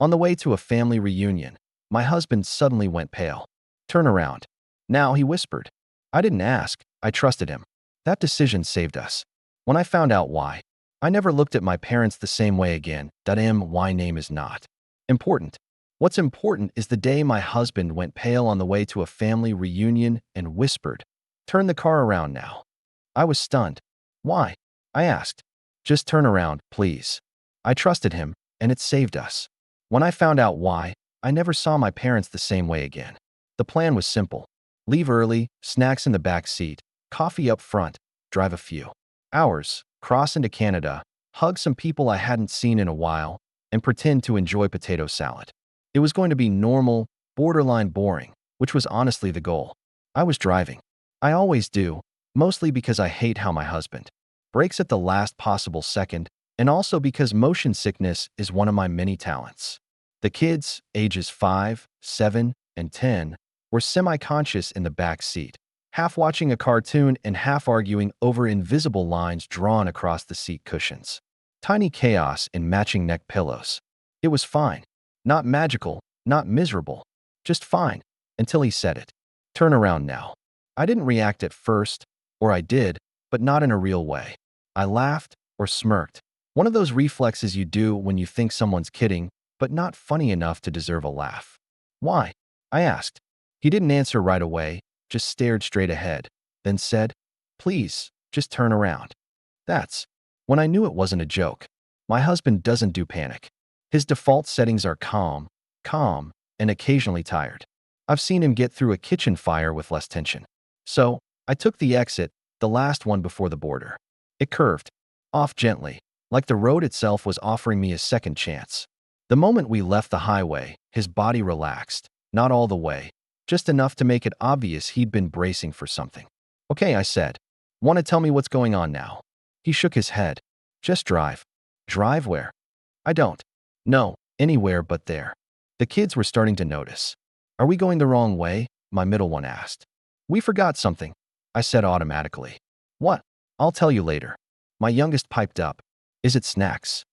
On the way to a family reunion, my husband suddenly went pale. Turn around. Now, he whispered. I didn't ask. I trusted him. That decision saved us. When I found out why, I never looked at my parents the same way again. That why name is not important. What's important is the day my husband went pale on the way to a family reunion and whispered, turn the car around now. I was stunned. Why? I asked. Just turn around, please. I trusted him, and it saved us. When I found out why, I never saw my parents the same way again. The plan was simple. Leave early, snacks in the back seat, coffee up front, drive a few hours, cross into Canada, hug some people I hadn't seen in a while, and pretend to enjoy potato salad. It was going to be normal, borderline boring, which was honestly the goal. I was driving. I always do, mostly because I hate how my husband brakes at the last possible second, and also because motion sickness is one of my many talents. The kids, ages 5, 7, and 10, were semi-conscious in the back seat, half watching a cartoon and half arguing over invisible lines drawn across the seat cushions. Tiny chaos in matching neck pillows. It was fine. Not magical, not miserable. Just fine, until he said it. Turn around now. I didn't react at first, or I did, but not in a real way. I laughed or smirked. One of those reflexes you do when you think someone's kidding, but not funny enough to deserve a laugh. Why? I asked. He didn't answer right away, just stared straight ahead, then said, please, just turn around. That's when I knew it wasn't a joke. My husband doesn't do panic. His default settings are calm, and occasionally tired. I've seen him get through a kitchen fire with less tension. So, I took the exit, the last one before the border. It curved, off gently, like the road itself was offering me a second chance. The moment we left the highway, his body relaxed, not all the way, just enough to make it obvious he'd been bracing for something. Okay, I said. Want to tell me what's going on now? He shook his head. Just drive. Drive where? I don't. No, anywhere but there. The kids were starting to notice. Are we going the wrong way? My middle one asked. We forgot something, I said automatically. What? I'll tell you later. My youngest piped up. Is it snacks?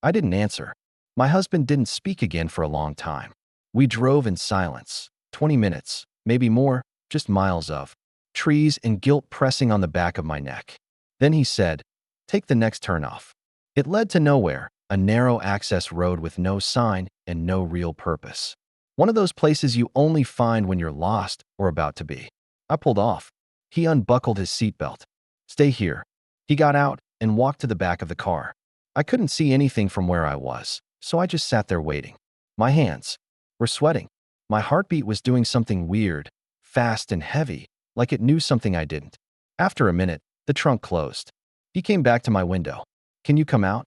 I didn't answer. My husband didn't speak again for a long time. We drove in silence. 20 minutes, maybe more, just miles of trees and guilt pressing on the back of my neck. Then he said, take the next turn off. It led to nowhere, a narrow access road with no sign and no real purpose. One of those places you only find when you're lost or about to be. I pulled off. He unbuckled his seatbelt. Stay here. He got out and walked to the back of the car. I couldn't see anything from where I was, so I just sat there waiting. My hands were sweating. My heartbeat was doing something weird, fast and heavy, like it knew something I didn't. After a minute, the trunk closed. He came back to my window. Can you come out?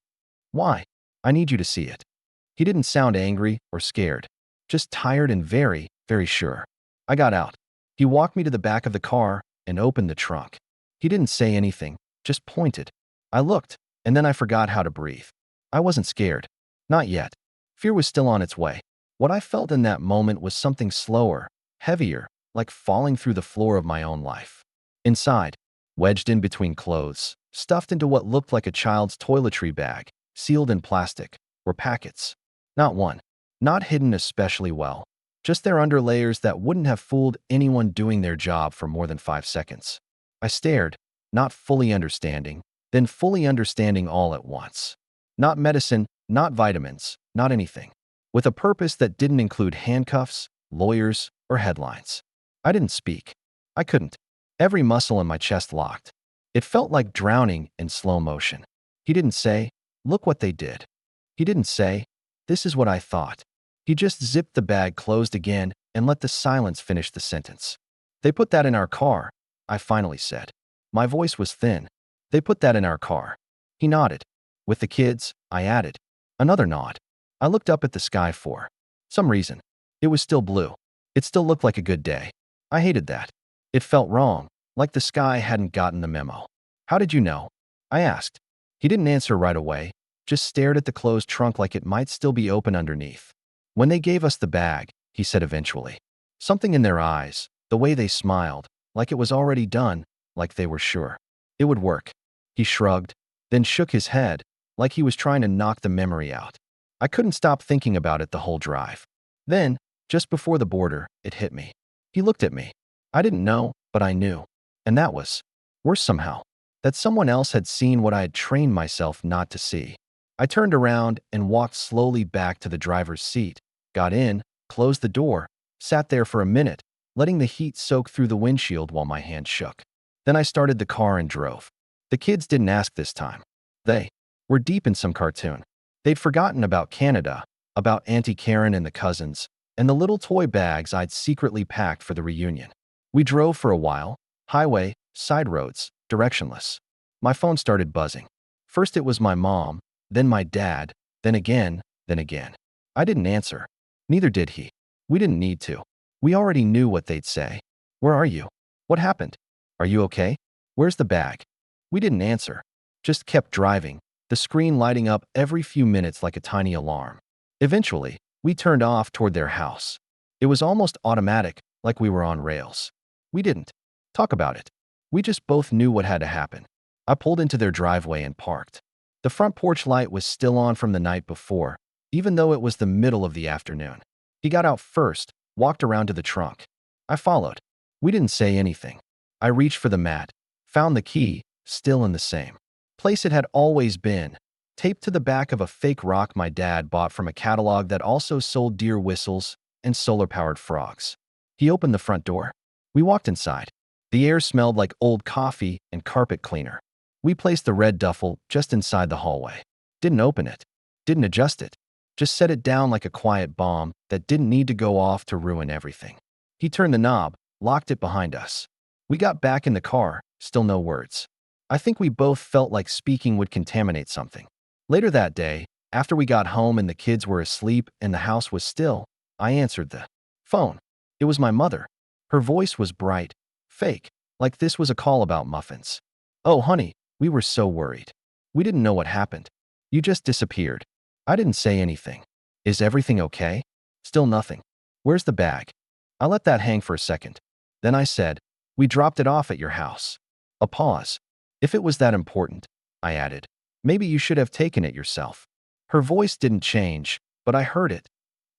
Why? I need you to see it. He didn't sound angry or scared, just tired and very, very sure. I got out. He walked me to the back of the car and opened the trunk. He didn't say anything, just pointed. I looked, and then I forgot how to breathe. I wasn't scared. Not yet. Fear was still on its way. What I felt in that moment was something slower, heavier, like falling through the floor of my own life. Inside, wedged in between clothes, stuffed into what looked like a child's toiletry bag, sealed in plastic, were packets. Not one. Not hidden especially well. Just their underlayers that wouldn't have fooled anyone doing their job for more than 5 seconds. I stared, not fully understanding, then fully understanding all at once. Not medicine, not vitamins, not anything. With a purpose that didn't include handcuffs, lawyers, or headlines. I didn't speak. I couldn't. Every muscle in my chest locked. It felt like drowning in slow motion. He didn't say, look what they did. He didn't say, this is what I thought. He just zipped the bag closed again and let the silence finish the sentence. They put that in our car, I finally said. My voice was thin. They put that in our car. He nodded. With the kids, I added. Another nod. I looked up at the sky for some reason. It was still blue. It still looked like a good day. I hated that. It felt wrong, like the sky hadn't gotten the memo. How did you know? I asked. He didn't answer right away, just stared at the closed trunk like it might still be open underneath. When they gave us the bag, he said eventually. Something in their eyes, the way they smiled, like it was already done, like they were sure it would work. He shrugged, then shook his head, like he was trying to knock the memory out. I couldn't stop thinking about it the whole drive. Then, just before the border, it hit me. He looked at me. I didn't know, but I knew. And that was worse somehow. That someone else had seen what I had trained myself not to see. I turned around and walked slowly back to the driver's seat, got in, closed the door, sat there for a minute, letting the heat soak through the windshield while my hand shook. Then I started the car and drove. The kids didn't ask this time. They were deep in some cartoon. They'd forgotten about Canada, about Auntie Karen and the cousins, and the little toy bags I'd secretly packed for the reunion. We drove for a while, highway, side roads, directionless. My phone started buzzing. First it was my mom, then my dad, then again, then again. I didn't answer. Neither did he. We didn't need to. We already knew what they'd say. Where are you? What happened? Are you okay? Where's the bag? We didn't answer. Just kept driving, the screen lighting up every few minutes like a tiny alarm. Eventually, we turned off toward their house. It was almost automatic, like we were on rails. We didn't talk about it. We just both knew what had to happen. I pulled into their driveway and parked. The front porch light was still on from the night before, even though it was the middle of the afternoon. He got out first, walked around to the trunk. I followed. We didn't say anything. I reached for the mat, found the key, still in the same place it had always been, taped to the back of a fake rock my dad bought from a catalog that also sold deer whistles and solar-powered frogs. He opened the front door. We walked inside. The air smelled like old coffee and carpet cleaner. We placed the red duffel just inside the hallway. Didn't open it. Didn't adjust it. Just set it down like a quiet bomb that didn't need to go off to ruin everything. He turned the knob, locked it behind us. We got back in the car, still no words. I think we both felt like speaking would contaminate something. Later that day, after we got home and the kids were asleep and the house was still, I answered the phone. It was my mother. Her voice was bright, fake, like this was a call about muffins. Oh, honey, we were so worried. We didn't know what happened. You just disappeared. I didn't say anything. Is everything okay? Still nothing. Where's the bag? I let that hang for a second. Then I said, we dropped it off at your house. A pause. If it was that important, I added, maybe you should have taken it yourself. Her voice didn't change, but I heard it.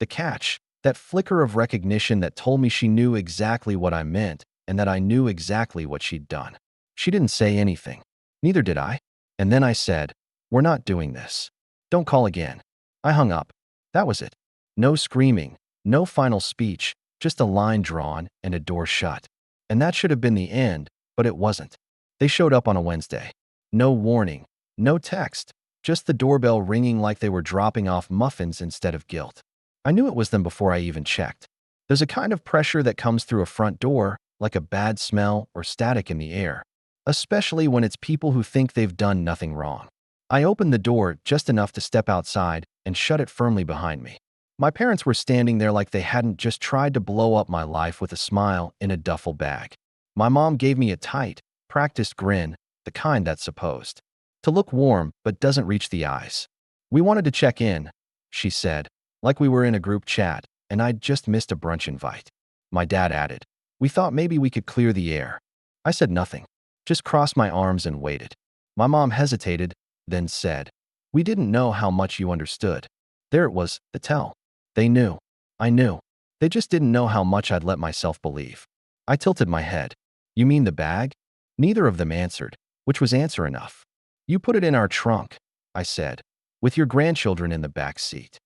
The catch, that flicker of recognition that told me she knew exactly what I meant and that I knew exactly what she'd done. She didn't say anything. Neither did I. And then I said, we're not doing this. Don't call again. I hung up. That was it. No screaming, no final speech, just a line drawn and a door shut. And that should have been the end, but it wasn't. They showed up on a Wednesday. No warning, no text, just the doorbell ringing like they were dropping off muffins instead of guilt. I knew it was them before I even checked. There's a kind of pressure that comes through a front door, like a bad smell or static in the air, especially when it's people who think they've done nothing wrong. I opened the door just enough to step outside and shut it firmly behind me. My parents were standing there like they hadn't just tried to blow up my life with a smile in a duffel bag. My mom gave me a tight, practiced grin, the kind that's supposed to look warm but doesn't reach the eyes. We wanted to check in, she said, like we were in a group chat, and I'd just missed a brunch invite. My dad added, we thought maybe we could clear the air. I said nothing, just crossed my arms and waited. My mom hesitated, then said, we didn't know how much you understood. There it was, the tell. They knew. I knew. They just didn't know how much I'd let myself believe. I tilted my head. You mean the bag? Neither of them answered, which was answer enough. You put it in our trunk, I said, with your grandchildren in the back seat.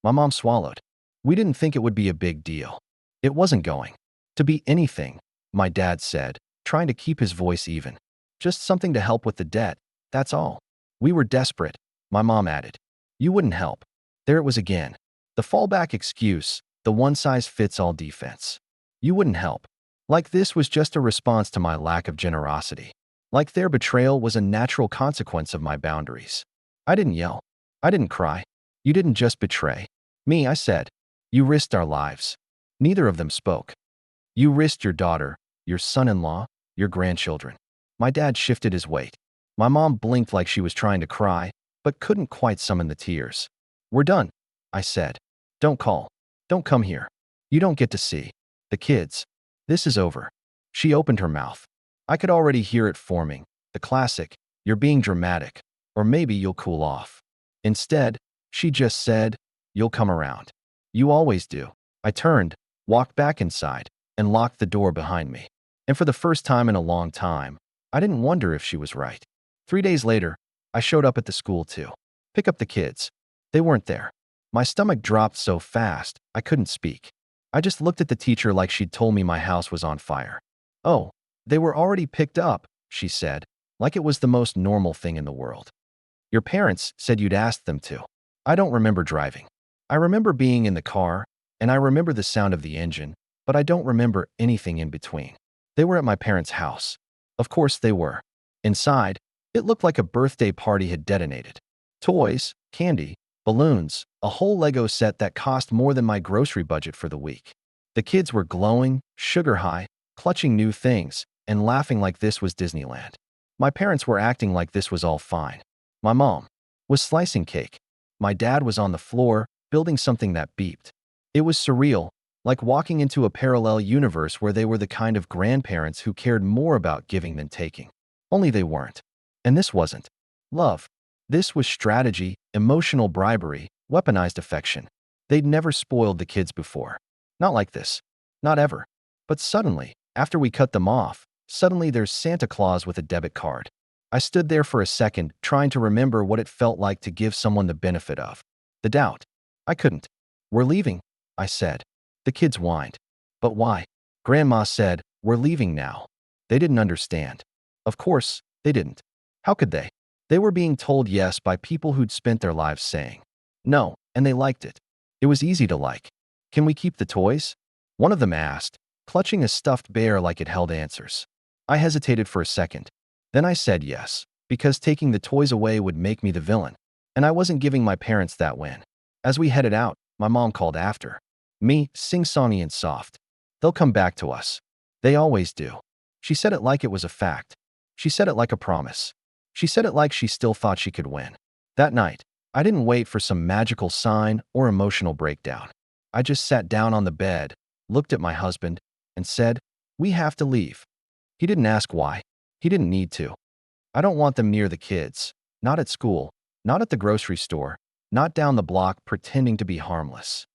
My mom swallowed. We didn't think it would be a big deal. It wasn't going to be anything, my dad said, trying to keep his voice even. Just something to help with the debt, that's all. We were desperate, my mom added. You wouldn't help. There it was again. The fallback excuse, the one-size-fits-all defense. You wouldn't help. Like this was just a response to my lack of generosity. Like their betrayal was a natural consequence of my boundaries. I didn't yell. I didn't cry. You didn't just betray me, I said. You risked our lives. Neither of them spoke. You risked your daughter, your son-in-law, your grandchildren. My dad shifted his weight. My mom blinked like she was trying to cry, but couldn't quite summon the tears. We're done, I said. Don't call. Don't come here. You don't get to see the kids. This is over. She opened her mouth. I could already hear it forming, the classic, you're being dramatic, or maybe you'll cool off. Instead, she just said, You'll come around. You always do. I turned, walked back inside, and locked the door behind me. And for the first time in a long time, I didn't wonder if she was right. 3 days later, I showed up at the school too. Pick up the kids. They weren't there. My stomach dropped so fast, I couldn't speak. I just looked at the teacher like she'd told me my house was on fire. "Oh, they were already picked up," she said, like it was the most normal thing in the world. "Your parents said you'd asked them to." I don't remember driving. I remember being in the car, and I remember the sound of the engine, but I don't remember anything in between. They were at my parents' house. Of course they were. Inside, it looked like a birthday party had detonated. Toys, candy, balloons, a whole Lego set that cost more than my grocery budget for the week. The kids were glowing, sugar high, clutching new things, and laughing like this was Disneyland. My parents were acting like this was all fine. My mom was slicing cake. My dad was on the floor, building something that beeped. It was surreal, like walking into a parallel universe where they were the kind of grandparents who cared more about giving than taking. Only they weren't. And this wasn't love. This was strategy, emotional bribery, weaponized affection. They'd never spoiled the kids before. Not like this. Not ever. But suddenly, after we cut them off, suddenly there's Santa Claus with a debit card. I stood there for a second, trying to remember what it felt like to give someone the benefit of the doubt. I couldn't. "We're leaving," I said. The kids whined. "But why?" Grandma said, "We're leaving now." They didn't understand. Of course, they didn't. How could they? They were being told yes by people who'd spent their lives saying no, and they liked it. It was easy to like. "Can we keep the toys?" One of them asked, clutching a stuffed bear like it held answers. I hesitated for a second. Then I said yes, because taking the toys away would make me the villain, and I wasn't giving my parents that win. As we headed out, my mom called after me, sing-songy and soft. "They'll come back to us. They always do." She said it like it was a fact. She said it like a promise. She said it like she still thought she could win. That night, I didn't wait for some magical sign or emotional breakdown. I just sat down on the bed, looked at my husband, and said, "We have to leave." He didn't ask why. He didn't need to. "I don't want them near the kids. Not at school. Not at the grocery store. Not down the block pretending to be harmless."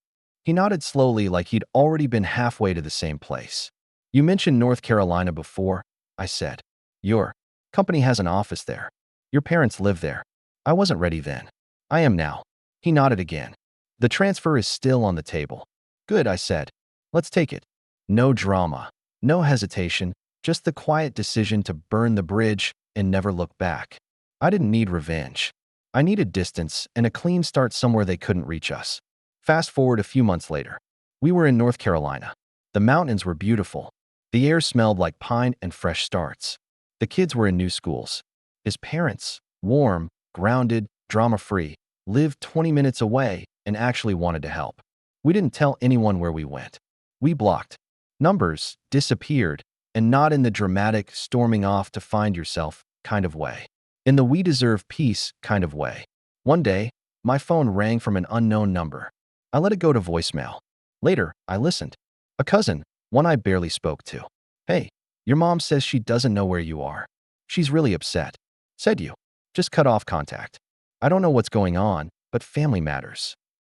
He nodded slowly like he'd already been halfway to the same place. "You mentioned North Carolina before," I said. "Your company has an office there. Your parents live there." I wasn't ready then. I am now. He nodded again. "The transfer is still on the table." "Good," I said. "Let's take it." No drama. No hesitation. Just the quiet decision to burn the bridge and never look back. I didn't need revenge. I needed distance and a clean start somewhere they couldn't reach us. Fast forward a few months later. We were in North Carolina. The mountains were beautiful. The air smelled like pine and fresh starts. The kids were in new schools. His parents, warm, grounded, drama-free, lived 20 minutes away and actually wanted to help. We didn't tell anyone where we went. We blocked. Numbers disappeared, and not in the dramatic, storming off to find yourself kind of way. In the we deserve peace kind of way. One day, my phone rang from an unknown number. I let it go to voicemail. Later, I listened. A cousin, one I barely spoke to. "Hey, your mom says she doesn't know where you are. She's really upset. Said you just cut off contact. I don't know what's going on, but family matters."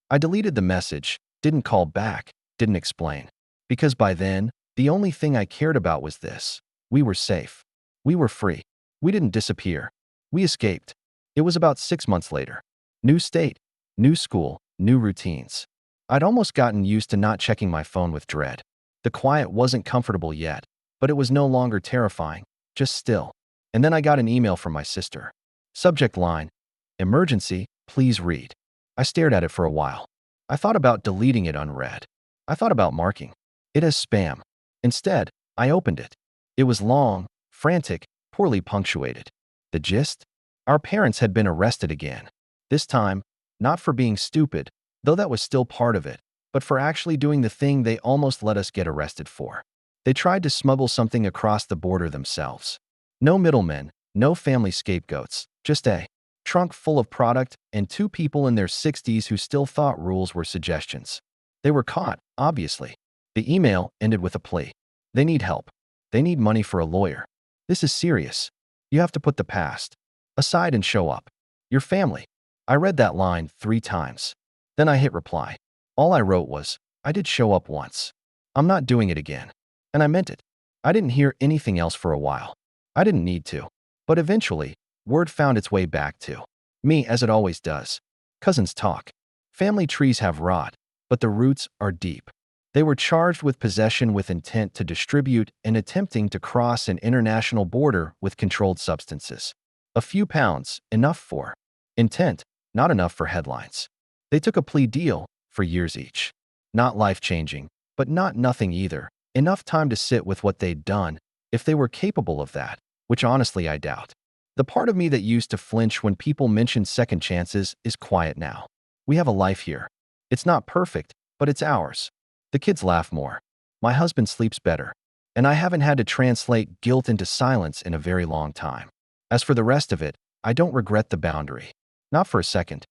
I deleted the message, didn't call back, didn't explain. Because by then, the only thing I cared about was this. We were safe. We were free. We didn't disappear. We escaped. It was about 6 months later. New state, new school, new routines. I'd almost gotten used to not checking my phone with dread. The quiet wasn't comfortable yet, but it was no longer terrifying, just still. And then I got an email from my sister. Subject line, "Emergency, please read." I stared at it for a while. I thought about deleting it unread. I thought about marking it as spam. Instead, I opened it. It was long, frantic, poorly punctuated. The gist? Our parents had been arrested again. This time, not for being stupid, though that was still part of it, but for actually doing the thing they almost let us get arrested for. They tried to smuggle something across the border themselves. No middlemen, no family scapegoats, just a trunk full of product and 2 people in their 60s who still thought rules were suggestions. They were caught, obviously. The email ended with a plea. They need help. They need money for a lawyer. This is serious. You have to put the past aside and show up. Your family. I read that line 3 times. Then I hit reply. All I wrote was, I did show up once. I'm not doing it again. And I meant it. I didn't hear anything else for a while. I didn't need to. But eventually, word found its way back to me, as it always does. Cousins talk. Family trees have rot, but the roots are deep. They were charged with possession with intent to distribute and attempting to cross an international border with controlled substances. A few pounds, enough for intent, not enough for headlines. They took a plea deal for years each. Not life-changing, but not nothing either. Enough time to sit with what they'd done, if they were capable of that, which honestly I doubt. The part of me that used to flinch when people mentioned second chances is quiet now. We have a life here. It's not perfect, but it's ours. The kids laugh more. My husband sleeps better. And I haven't had to translate guilt into silence in a very long time. As for the rest of it, I don't regret the boundary. Not for a second.